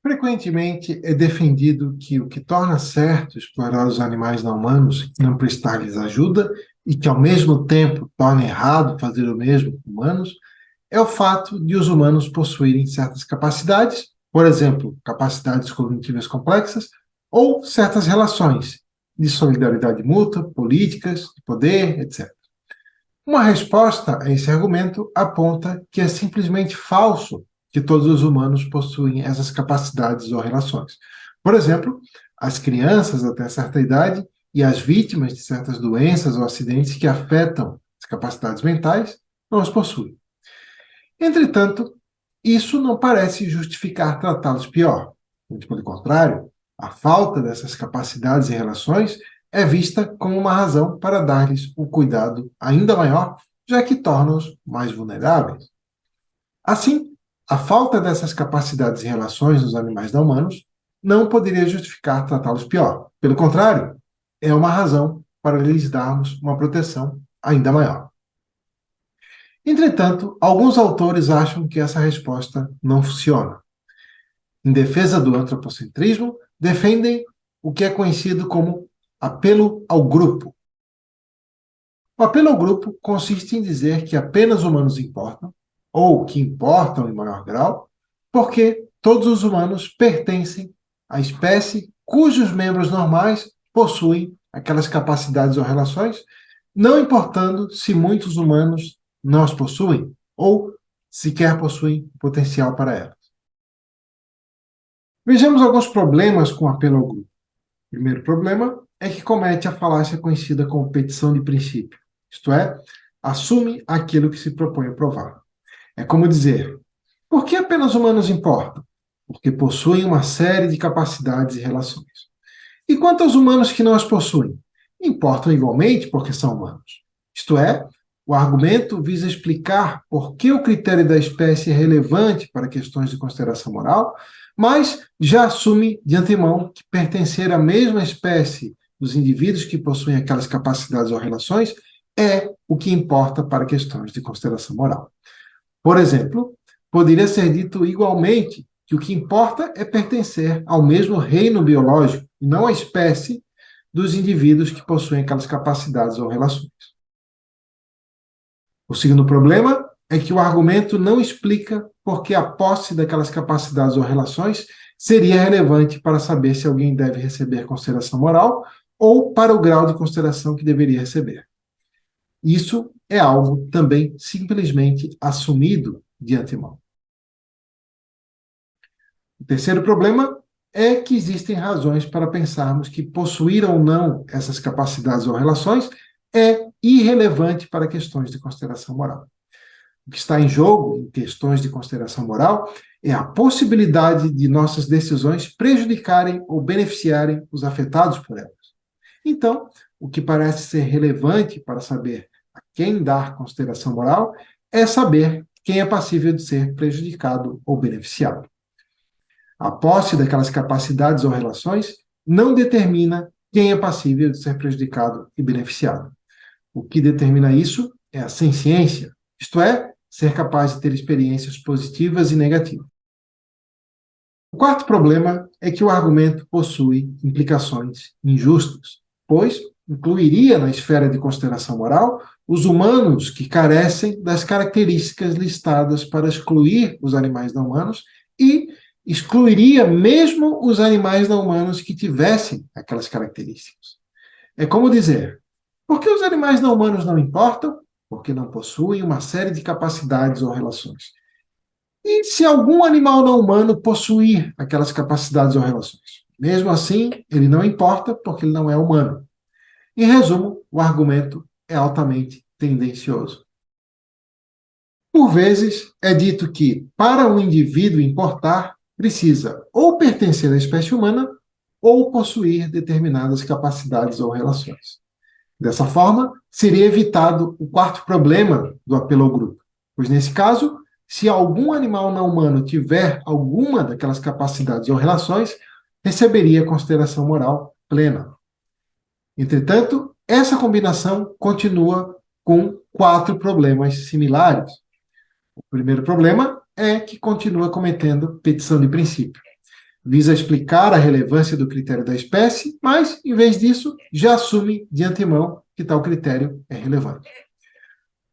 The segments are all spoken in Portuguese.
Frequentemente é defendido que o que torna certo explorar os animais não humanos e não prestar-lhes ajuda, e que ao mesmo tempo torna errado fazer o mesmo com humanos, é o fato de os humanos possuírem certas capacidades, por exemplo, capacidades cognitivas complexas, ou certas relações de solidariedade mútua, políticas, de poder, etc. Uma resposta a esse argumento aponta que é simplesmente falso que todos os humanos possuem essas capacidades ou relações. Por exemplo, as crianças até certa idade e as vítimas de certas doenças ou acidentes que afetam as capacidades mentais não as possuem. Entretanto, isso não parece justificar tratá-los pior. Muito pelo contrário, a falta dessas capacidades e relações é vista como uma razão para dar-lhes um cuidado ainda maior, já que torna-os mais vulneráveis. Assim, a falta dessas capacidades e relações nos animais não humanos não poderia justificar tratá-los pior. Pelo contrário, é uma razão para lhes darmos uma proteção ainda maior. Entretanto, alguns autores acham que essa resposta não funciona. Em defesa do antropocentrismo, defendem o que é conhecido como apelo ao grupo. O apelo ao grupo consiste em dizer que apenas humanos importam, ou que importam em maior grau, porque todos os humanos pertencem à espécie cujos membros normais possuem aquelas capacidades ou relações, não importando se muitos humanos não as possuem ou sequer possuem potencial para elas. Vejamos alguns problemas com o apelo ao grupo. O primeiro problema é que comete a falácia conhecida como petição de princípio, isto é, assume aquilo que se propõe a provar. É como dizer, por que apenas humanos importam? Porque possuem uma série de capacidades e relações. E quanto aos humanos que não as possuem? Importam igualmente porque são humanos. Isto é, o argumento visa explicar por que o critério da espécie é relevante para questões de consideração moral, mas já assume de antemão que pertencer à mesma espécie dos indivíduos que possuem aquelas capacidades ou relações é o que importa para questões de consideração moral. Por exemplo, poderia ser dito igualmente que o que importa é pertencer ao mesmo reino biológico, e não à espécie dos indivíduos que possuem aquelas capacidades ou relações. O segundo problema é que o argumento não explica por que a posse daquelas capacidades ou relações seria relevante para saber se alguém deve receber consideração moral ou para o grau de consideração que deveria receber. Isso é algo também simplesmente assumido de antemão. O terceiro problema é que existem razões para pensarmos que possuir ou não essas capacidades ou relações é irrelevante para questões de consideração moral. O que está em jogo, em questões de consideração moral, é a possibilidade de nossas decisões prejudicarem ou beneficiarem os afetados por elas. Então, o que parece ser relevante para saber a quem dar consideração moral é saber quem é passível de ser prejudicado ou beneficiado. A posse daquelas capacidades ou relações não determina quem é passível de ser prejudicado e beneficiado. O que determina isso é a senciência, isto é, ser capaz de ter experiências positivas e negativas. O quarto problema é que o argumento possui implicações injustas, pois incluiria na esfera de consideração moral os humanos que carecem das características listadas para excluir os animais não humanos e excluiria mesmo os animais não humanos que tivessem aquelas características. É como dizer, por que os animais não humanos não importam? Porque não possuem uma série de capacidades ou relações. E se algum animal não humano possuir aquelas capacidades ou relações? Mesmo assim, ele não importa porque ele não é humano. Em resumo, o argumento é altamente tendencioso. Por vezes, é dito que, para um indivíduo importar, precisa ou pertencer à espécie humana ou possuir determinadas capacidades ou relações. Dessa forma, seria evitado o quarto problema do apelo ao grupo, pois, nesse caso, se algum animal não humano tiver alguma daquelas capacidades ou relações, receberia consideração moral plena. Entretanto, essa combinação continua com quatro problemas similares. O primeiro problema é que continua cometendo petição de princípio. visa explicar a relevância do critério da espécie, mas, em vez disso, já assume de antemão que tal critério é relevante.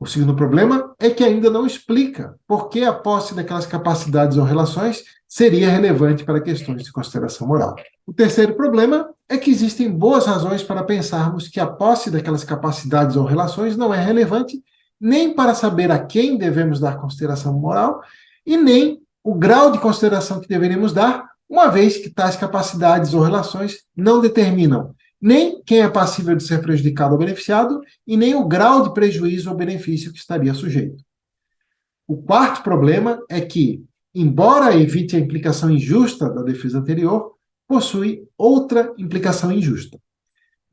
O segundo problema é que ainda não explica por que a posse daquelas capacidades ou relações seria relevante para questões de consideração moral. O terceiro problema é que existem boas razões para pensarmos que a posse daquelas capacidades ou relações não é relevante nem para saber a quem devemos dar consideração moral e nem o grau de consideração que deveríamos dar, uma vez que tais capacidades ou relações não determinam nem quem é passível de ser prejudicado ou beneficiado, e nem o grau de prejuízo ou benefício que estaria sujeito. O quarto problema é que, embora evite a implicação injusta da defesa anterior, possui outra implicação injusta.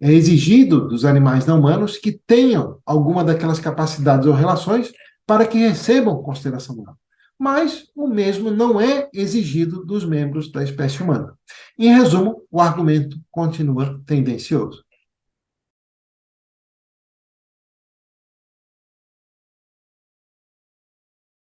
É exigido dos animais não humanos que tenham alguma daquelas capacidades ou relações para que recebam consideração moral. Mas o mesmo não é exigido dos membros da espécie humana. Em resumo, o argumento continua tendencioso.